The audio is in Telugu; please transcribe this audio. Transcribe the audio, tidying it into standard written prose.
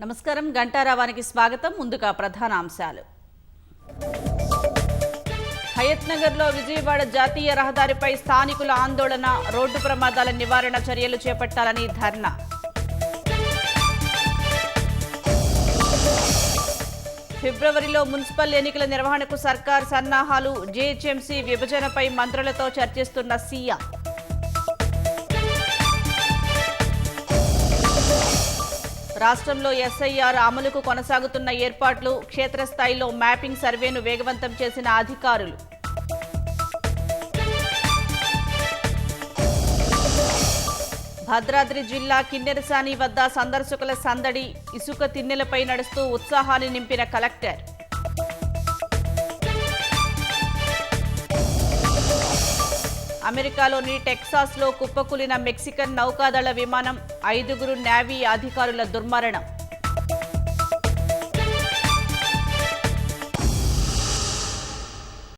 నమస్కారం గంటారావానికి స్వాగతం. ముందుగా ప్రధాన అంశాలు. హయత్ నగర్లో విజయవాడ జాతీయ రహదారిపై స్థానికుల ఆందోళన, రోడ్డు ప్రమాదాల నివారణ చర్యలు చేపట్టాలని ధర్నా. ఫిబ్రవరిలో మున్సిపల్ ఎన్నికల నిర్వహణకు సర్కార్ సన్నాహాలు, జీహెచ్ఎంసీ విభజనపై మంత్రులతో చర్చిస్తున్న సీఎం. రాష్ట్రంలో ఎస్ఐఆర్ అమలుకు కొనసాగుతున్న ఏర్పాట్లు, క్షేత్రస్థాయిలో మ్యాపింగ్ సర్వేను వేగవంతం చేసిన అధికారులు. భద్రాద్రి జిల్లా కిన్నెరసాని వద్ద సందర్శకుల సందడి, ఇసుక తిన్నెలపై నడుస్తూ ఉత్సాహాన్ని నింపిన కలెక్టర్. అమెరికాలోని టెక్సాస్లో కుప్పకూలిన మెక్సికన్ నౌకాదళ విమానం, 5 నేవీ అధికారుల దుర్మరణం.